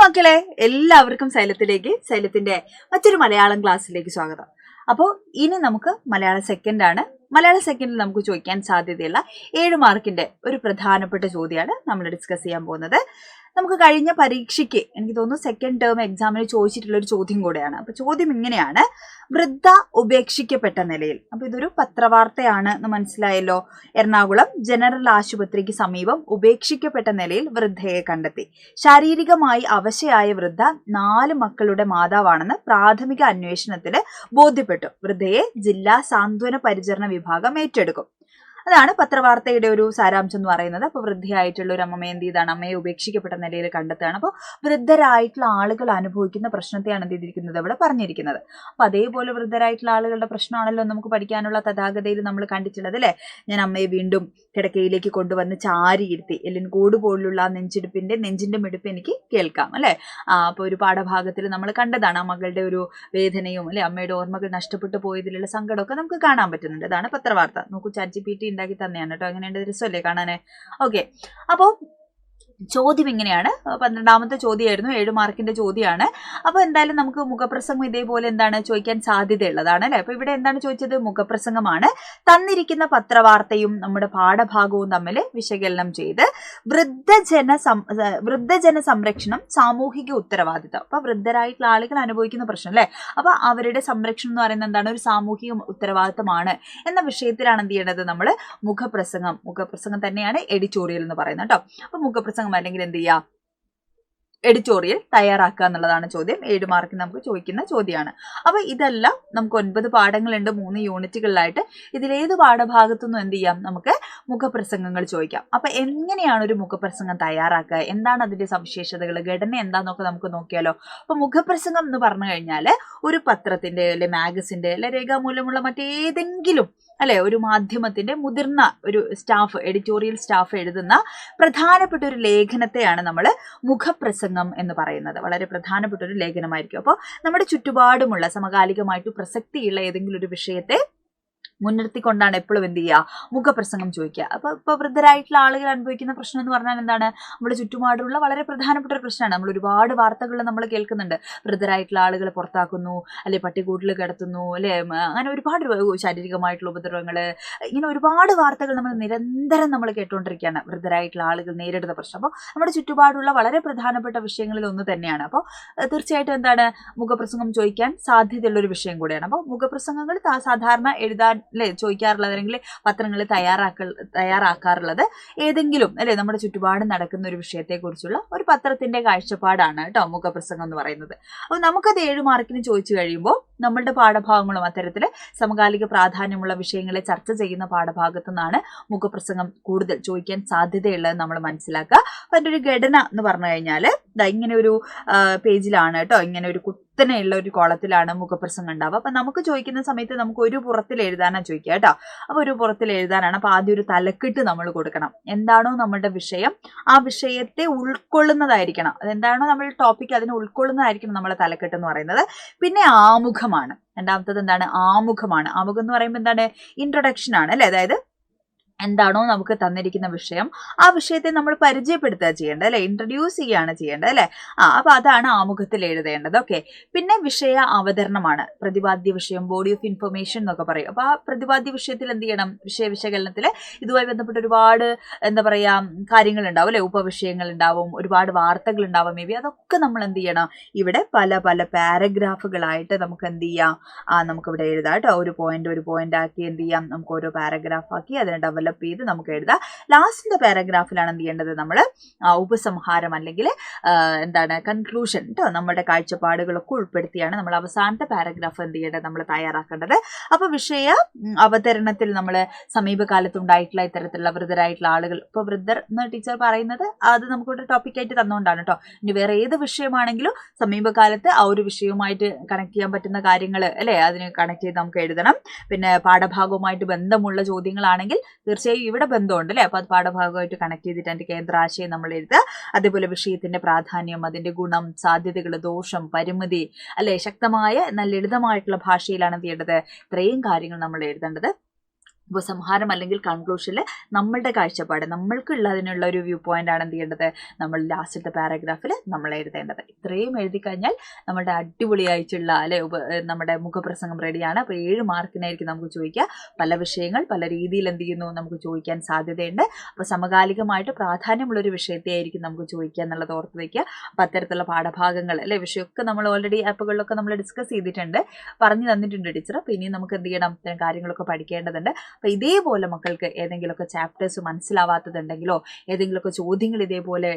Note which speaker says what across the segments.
Speaker 1: മക്കളെ, എല്ലാവർക്കും സൈലത്തിന്റെ മറ്റൊരു മലയാളം ക്ലാസ്സിലേക്ക് സ്വാഗതം. അപ്പോൾ ഇനി നമുക്ക് മലയാളം സെക്കൻഡാണ്. മലയാളം സെക്കൻഡിൽ നമുക്ക് ചോദിക്കാൻ സാധ്യതയുള്ള 7 മാർക്കിന്റെ ഒരു പ്രധാനപ്പെട്ട ചോദ്യമാണ് നമ്മൾ ഡിസ്കസ് ചെയ്യാൻ പോകുന്നത്. നമുക്ക് കഴിഞ്ഞ പരീക്ഷയ്ക്ക് എനിക്ക് തോന്നുന്നു സെക്കൻഡ് ടേം എക്സാമിന് ചോദിച്ചിട്ടുള്ള ഒരു ചോദ്യം കൂടെയാണ്. അപ്പൊ ചോദ്യം ഇങ്ങനെയാണ്: വൃദ്ധ ഉപേക്ഷിക്കപ്പെട്ട നിലയിൽ. അപ്പൊ ഇതൊരു പത്രവാർത്തയാണ് എന്ന് മനസ്സിലായല്ലോ. എറണാകുളം ജനറൽ ആശുപത്രിക്ക് സമീപം ഉപേക്ഷിക്കപ്പെട്ട നിലയിൽ വൃദ്ധയെ കണ്ടെത്തി. ശാരീരികമായി അവശയായ വൃദ്ധ 4 മക്കളുടെ മാതാവാണെന്ന് പ്രാഥമിക അന്വേഷണത്തിൽ ബോധ്യപ്പെട്ടു. വൃദ്ധയെ ജില്ലാ സാന്ത്വന പരിചരണ വിഭാഗം ഏറ്റെടുക്കും. അതാണ് പത്രവാർത്തയുടെ ഒരു സാരാംശം എന്ന് പറയുന്നത്. അപ്പോൾ വൃദ്ധയായിട്ടുള്ള ഒരു അമ്മയെ എന്ത് ചെയ്താണ്? അമ്മയെ ഉപേക്ഷിക്കപ്പെട്ട നിലയിൽ കണ്ടെത്തുകയാണ്. അപ്പോൾ വൃദ്ധരായിട്ടുള്ള ആളുകൾ അനുഭവിക്കുന്ന പ്രശ്നത്തെയാണ് എന്ത് ചെയ്തിരിക്കുന്നത് ഇവിടെ പറഞ്ഞിരിക്കുന്നത്. അപ്പൊ അതേപോലെ വൃദ്ധരായിട്ടുള്ള ആളുകളുടെ പ്രശ്നമാണല്ലോ നമുക്ക് പഠിക്കാനുള്ള തഥാഗതയിൽ നമ്മൾ കണ്ടിട്ടുള്ളത് അല്ലെ. ഞാൻ അമ്മയെ വീണ്ടും കിടക്കയിലേക്ക് കൊണ്ടുവന്ന് ചാരിയിരുത്തി എല്ലിൻ കൂട് പോലുള്ള നെഞ്ചിന്റെ മിടിപ്പ് എനിക്ക് കേൾക്കാം അല്ലെ. അപ്പൊ ഒരു പാഠഭാഗത്തിൽ നമ്മൾ കണ്ടതാണ് ആ മകളുടെ ഒരു വേദനയും അല്ലെ, അമ്മയുടെ ഓർമ്മകൾ നഷ്ടപ്പെട്ടു പോയതിലുള്ള സങ്കടമൊക്കെ നമുക്ക് കാണാൻ പറ്റുന്നുണ്ട്. അതാണ് പത്രവാർത്ത. നോക്കൂ, ChatGPT ഉണ്ടാക്കി തന്നെയാണ് കേട്ടോ. അങ്ങനെയുണ്ട്, രസമല്ലേ കാണാനേ. ഓക്കെ, അപ്പോൾ ചോദ്യം ഇങ്ങനെയാണ്. 12ാമത്തെ ചോദ്യമായിരുന്നു, 7 മാർക്കിന്റെ ചോദ്യമാണ്. അപ്പൊ എന്തായാലും നമുക്ക് മുഖപ്രസംഗം ഇതേപോലെ എന്താണ് ചോദിക്കാൻ സാധ്യതയുള്ളതാണ് അല്ലെ. അപ്പൊ ഇവിടെ എന്താണ് ചോദിച്ചത്? മുഖപ്രസംഗമാണ്. തന്നിരിക്കുന്ന പത്രവാർത്തയും നമ്മുടെ പാഠഭാഗവും തമ്മിൽ വിശകലനം ചെയ്ത് വൃദ്ധജന സംരക്ഷണം സാമൂഹിക ഉത്തരവാദിത്തം. അപ്പൊ വൃദ്ധരായിട്ടുള്ള ആളുകൾ അനുഭവിക്കുന്ന പ്രശ്നം അല്ലെ, അപ്പൊ അവരുടെ സംരക്ഷണം എന്ന് പറയുന്നത് എന്താണ്? ഒരു സാമൂഹിക ഉത്തരവാദിത്തമാണ് എന്ന വിഷയത്തിലാണ് എന്ത് ചെയ്യേണ്ടത്? നമ്മൾ മുഖപ്രസംഗം തന്നെയാണ് എഡിറ്റോറിയൽ എന്ന് പറയുന്നത് കേട്ടോ. അപ്പൊ മുഖപ്രസംഗം അല്ലെങ്കിൽ എന്ത് ചെയ്യുക? എഡിറ്റോറിയൽ തയ്യാറാക്കുക എന്നുള്ളതാണ് ചോദ്യം. 7 മാർക്കിന് നമുക്ക് ചോദിക്കുന്ന ചോദ്യമാണ്. അപ്പൊ ഇതെല്ലാം നമുക്ക് 9 പാഠങ്ങളുണ്ട്, 3 യൂണിറ്റുകളിലായിട്ട്. ഇതിലേത് പാഠഭാഗത്തുനിന്നും എന്ത് ചെയ്യാം? നമുക്ക് മുഖപ്രസംഗങ്ങൾ ചോദിക്കാം. അപ്പൊ എങ്ങനെയാണ് ഒരു മുഖപ്രസംഗം തയ്യാറാക്കുക, എന്താണ് അതിന്റെ സവിശേഷതകൾ, ഘടന എന്താന്നൊക്കെ നമുക്ക് നോക്കിയാലോ. അപ്പൊ മുഖപ്രസംഗം എന്ന് പറഞ്ഞു കഴിഞ്ഞാൽ ഒരു പത്രത്തിന്റെ അല്ലെ മാഗസിന്റെ അല്ലെ രേഖാമൂലമുള്ള മറ്റേതെങ്കിലും അല്ലെ ഒരു മാധ്യമത്തിന്റെ മുതിർന്ന ഒരു സ്റ്റാഫ്, എഡിറ്റോറിയൽ സ്റ്റാഫ് എഴുതുന്ന പ്രധാനപ്പെട്ട ഒരു ലേഖനത്തെയാണ് നമ്മൾ മുഖപ്രസംഗം എന്ന് പറയുന്നത്. വളരെ പ്രധാനപ്പെട്ട ഒരു ലേഖനമായിരിക്കും. അപ്പോൾ നമ്മുടെ ചുറ്റുപാടുമുള്ള സമകാലികമായിട്ട് പ്രസക്തിയുള്ള ഏതെങ്കിലും ഒരു വിഷയത്തെ മുൻനിർത്തിക്കൊണ്ടാണ് എപ്പോഴും എന്ത് ചെയ്യുക? മുഖപ്രസംഗം ചോദിക്കുക. അപ്പൊ ഇപ്പൊ വൃദ്ധരായിട്ടുള്ള ആളുകൾ അനുഭവിക്കുന്ന പ്രശ്നം എന്ന് പറഞ്ഞാൽ എന്താണ്? നമ്മുടെ ചുറ്റുപാടുള്ള വളരെ പ്രധാനപ്പെട്ട ഒരു പ്രശ്നമാണ്. നമ്മൾ ഒരുപാട് വാർത്തകൾ നമ്മൾ കേൾക്കുന്നുണ്ട്. വൃദ്ധരായിട്ടുള്ള ആളുകൾ പുറത്താക്കുന്നു, അല്ലെ പട്ടികൂട്ടിൽ കിടത്തുന്നു, അല്ലെ അങ്ങനെ ഒരുപാട് ശാരീരികമായിട്ടുള്ള ഉപദ്രവങ്ങൾ, ഇങ്ങനെ ഒരുപാട് വാർത്തകൾ നമ്മൾ നിരന്തരം നമ്മൾ കേട്ടുകൊണ്ടിരിക്കുകയാണ്. വൃദ്ധരായിട്ടുള്ള ആളുകൾ നേരിടുന്ന പ്രശ്നം. അപ്പോൾ നമ്മുടെ ചുറ്റുപാടുള്ള വളരെ പ്രധാനപ്പെട്ട വിഷയങ്ങളിൽ ഒന്ന് തന്നെയാണ്. അപ്പോൾ തീർച്ചയായിട്ടും എന്താണ്? മുഖപ്രസംഗം ചോദിക്കാൻ സാധ്യതയുള്ള ഒരു വിഷയം കൂടിയാണ്. അപ്പോൾ മുഖപ്രസംഗങ്ങൾ സാധാരണ എഴുതാൻ അല്ലെ ചോദിക്കാറുള്ളത്, അല്ലെങ്കിൽ പത്രങ്ങൾ തയ്യാറാക്കാറുള്ളത് ഏതെങ്കിലും അല്ലെ നമ്മുടെ ചുറ്റുപാട് നടക്കുന്ന ഒരു വിഷയത്തെ കുറിച്ചുള്ള ഒരു പത്രത്തിന്റെ കാഴ്ചപ്പാടാണ് കേട്ടോ മുഖപ്രസംഗം എന്ന് പറയുന്നത്. അപ്പോൾ നമുക്കത് 7 മാർക്കിന് ചോദിച്ചു കഴിയുമ്പോൾ നമ്മളുടെ പാഠഭാഗങ്ങളും അത്തരത്തിൽ സമകാലിക പ്രാധാന്യമുള്ള വിഷയങ്ങളെ ചർച്ച ചെയ്യുന്ന പാഠഭാഗത്തു നിന്നാണ് മുഖപ്രസംഗം കൂടുതൽ ചോദിക്കാൻ സാധ്യതയുള്ളത് നമ്മൾ മനസ്സിലാക്കുക. അപ്പൊ അതിന്റെ ഒരു ഘടന എന്ന് പറഞ്ഞു കഴിഞ്ഞാൽ ഇങ്ങനെ ഒരു പേജിലാണ് കേട്ടോ, ഇങ്ങനെ ഒരു കുത്തനെയുള്ള ഒരു കോളത്തിലാണ് മുഖപ്രസംഗം ഉണ്ടാവുക. അപ്പൊ നമുക്ക് ചോദിക്കുന്ന സമയത്ത് നമുക്ക് ഒരു പുറത്തിൽ എഴുതാനാണ് ചോദിക്കുക കേട്ടോ. അപ്പൊ ഒരു പുറത്തിൽ എഴുതാനാണ്. അപ്പൊ ആദ്യം ഒരു തലക്കെട്ട് നമ്മൾ കൊടുക്കണം. എന്താണോ നമ്മുടെ വിഷയം ആ വിഷയത്തെ ഉൾക്കൊള്ളുന്നതായിരിക്കണം. അതെന്താണോ നമ്മൾ ടോപ്പിക് അതിനെ ഉൾക്കൊള്ളുന്നതായിരിക്കണം നമ്മളെ തലക്കെട്ട് എന്ന് പറയുന്നത്. പിന്നെ ആമുഖമാണ്. രണ്ടാമത്തത് എന്താണ്? ആമുഖമാണ്. ആമുഖം എന്ന് പറയുമ്പോൾ എന്താണ്? ഇൻട്രൊഡക്ഷൻ ആണ് അല്ലെ. അതായത് എന്താണോ നമുക്ക് തന്നിരിക്കുന്ന വിഷയം ആ വിഷയത്തെ നമ്മൾ പരിചയപ്പെടുത്തുക ചെയ്യേണ്ടത് അല്ലെ, ഇൻട്രൊഡ്യൂസ് ചെയ്യുകയാണ് ചെയ്യേണ്ടത് അല്ലെ. അപ്പൊ അതാണ് ആമുഖത്തിൽ എഴുതേണ്ടത്. ഓക്കെ, പിന്നെ വിഷയ അവതരണമാണ്. പ്രതിപാദ്യ വിഷയം, ബോഡി ഓഫ് ഇൻഫർമേഷൻ എന്നൊക്കെ പറയും. അപ്പൊ ആ പ്രതിപാദ്യ വിഷയത്തിൽ എന്ത് ചെയ്യണം? വിഷയവിശകലനത്തിൽ ഇതുമായി ബന്ധപ്പെട്ട് ഒരുപാട് എന്താ പറയാ കാര്യങ്ങൾ ഉണ്ടാവും അല്ലെ, ഉപവിഷയങ്ങൾ ഉണ്ടാവും, ഒരുപാട് വാർത്തകൾ ഉണ്ടാവും. മേ ബി അതൊക്കെ നമ്മൾ എന്ത് ചെയ്യണം? ഇവിടെ പല പല പാരഗ്രാഫുകളായിട്ട് നമുക്ക് എന്ത് ചെയ്യാം? നമുക്കിവിടെ എഴുതാം കേട്ടോ. ഒരു പോയിന്റ് ആക്കി എന്ത് ചെയ്യാം? നമുക്ക് ഓരോ പാരഗ്രാഫ് ആക്കി അതിനെ ഡെവലപ്പ് ചെയ്ത് നമുക്ക് എഴുതാം. ലാസ്റ്റിന്റെ പാരഗ്രാഫിലാണ് എന്ത് ചെയ്യേണ്ടത്? നമ്മൾ ഉപസംഹാരം അല്ലെങ്കിൽ എന്താണ് കൺക്ലൂഷൻ കേട്ടോ, നമ്മുടെ കാഴ്ചപ്പാടുകളൊക്കെ ഉൾപ്പെടുത്തിയാണ് നമ്മൾ അവസാനത്തെ പാരഗ്രാഫ് എന്ത് ചെയ്യേണ്ടത്? നമ്മൾ തയ്യാറാക്കേണ്ടത്. അപ്പൊ വിഷയ അവതരണത്തിൽ നമ്മൾ സമീപകാലത്തുണ്ടായിട്ടുള്ള ഇത്തരത്തിലുള്ള വൃദ്ധരായിട്ടുള്ള ആളുകൾ, ഇപ്പൊ വൃദ്ധർ എന്ന് ടീച്ചർ പറയുന്നത് അത് നമുക്കൊരു ടോപ്പിക്കായിട്ട് തന്നുകൊണ്ടാണ് കേട്ടോ. ഇനി വേറെ ഏത് വിഷയമാണെങ്കിലും സമീപകാലത്ത് ആ ഒരു വിഷയവുമായിട്ട് കണക്ട് ചെയ്യാൻ പറ്റുന്ന കാര്യങ്ങൾ അല്ലെ, അതിന് കണക്ട് ചെയ്ത് നമുക്ക് എഴുതണം. പിന്നെ പാഠഭാഗവുമായിട്ട് ബന്ധമുള്ള ചോദ്യങ്ങളാണെങ്കിൽ തീർച്ചയായും ഇവിടെ ബന്ധമുണ്ട് അല്ലെ. അപ്പൊ അത് പാഠഭാഗമായിട്ട് കണക്ട് ചെയ്തിട്ട് അതിന്റെ കേന്ദ്രാശയം നമ്മൾ എഴുതുക. അതേപോലെ വിഷയത്തിന്റെ പ്രാധാന്യം, അതിന്റെ ഗുണം, സാധ്യതകൾ, ദോഷം, പരിമിതി അല്ലെ, ശക്തമായ എന്നാൽ ലളിതമായിട്ടുള്ള ഭാഷയിലാണ് എന്ത് ചെയ്യേണ്ടത്? ഇത്രയും കാര്യങ്ങൾ നമ്മൾ എഴുതേണ്ടത്. ഉപസംഹാരം അല്ലെങ്കിൽ കൺക്ലൂഷനിൽ നമ്മളുടെ കാഴ്ചപ്പാട് നമ്മൾക്കുള്ളതിനുള്ള ഒരു വ്യൂ പോയിന്റ് ആണ് എന്ത് ചെയ്യേണ്ടത് നമ്മൾ ലാസ്റ്റത്തെ പാരഗ്രാഫിൽ നമ്മൾ എഴുതേണ്ടത്. ഇത്രയും എഴുതി കഴിഞ്ഞാൽ നമ്മുടെ അടിപൊളിയായിട്ടുള്ള അല്ലെ നമ്മുടെ മുഖപ്രസംഗം റെഡിയാണ്. അപ്പോൾ 7 മാർക്കിനായിരിക്കും നമുക്ക് ചോദിക്കുക. പല വിഷയങ്ങൾ പല രീതിയിൽ എന്ത് ചെയ്യുന്നു നമുക്ക് ചോദിക്കാൻ സാധ്യതയുണ്ട്. അപ്പോൾ സമകാലികമായിട്ട് പ്രാധാന്യമുള്ളൊരു വിഷയത്തെ ആയിരിക്കും നമുക്ക് ചോദിക്കുക എന്നുള്ളത് ഓർത്ത് വയ്ക്കുക. അപ്പോൾ അത്തരത്തിലുള്ള പാഠഭാഗങ്ങൾ അല്ലെ വിഷയമൊക്കെ നമ്മൾ ഓൾറെഡി ആപ്പുകളിലൊക്കെ നമ്മൾ ഡിസ്കസ് ചെയ്തിട്ടുണ്ട്, പറഞ്ഞു തന്നിട്ടുണ്ട് ടീച്ചർ. അപ്പോൾ ഇനി നമുക്ക് എന്ത് ചെയ്യണം, ഇത്തരം കാര്യങ്ങളൊക്കെ പഠിക്കേണ്ടതുണ്ട്. അപ്പോൾ ഇതേപോലെ മക്കൾക്ക് ഏതെങ്കിലുമൊക്കെ ചാപ്റ്റേഴ്സ് മനസ്സിലാവാത്തതുണ്ടെങ്കിലോ ഏതെങ്കിലുമൊക്കെ ചോദ്യങ്ങൾ ഇതേപോലെ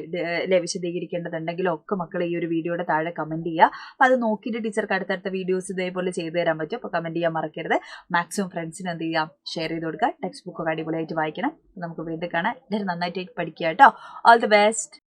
Speaker 1: വിശദീകരിക്കേണ്ടതുണ്ടെങ്കിലോ ഒക്കെ മക്കൾ ഈ ഒരു വീഡിയോയുടെ താഴെ കമൻറ്റ് ചെയ്യുക. അപ്പോൾ അത് നോക്കിയിട്ട് ടീച്ചർക്ക് അടുത്തടുത്ത വീഡിയോസ് ഇതേപോലെ ചെയ്തു തരാൻ പറ്റും. അപ്പോൾ കമൻറ്റ് ചെയ്യാൻ മറക്കരുത്. മാക്സിമം ഫ്രണ്ട്സിന് എന്ത് ചെയ്യാം, ഷെയർ ചെയ്ത് കൊടുക്കുക. ടെക്സ്റ്റ് ബുക്കൊക്കെ അടിപൊളിയായിട്ട് വായിക്കണം. നമുക്ക് വീണ്ടും കാണാം. എല്ലാവരും നന്നായിട്ട് പഠിക്കുക കേട്ടോ. All the best.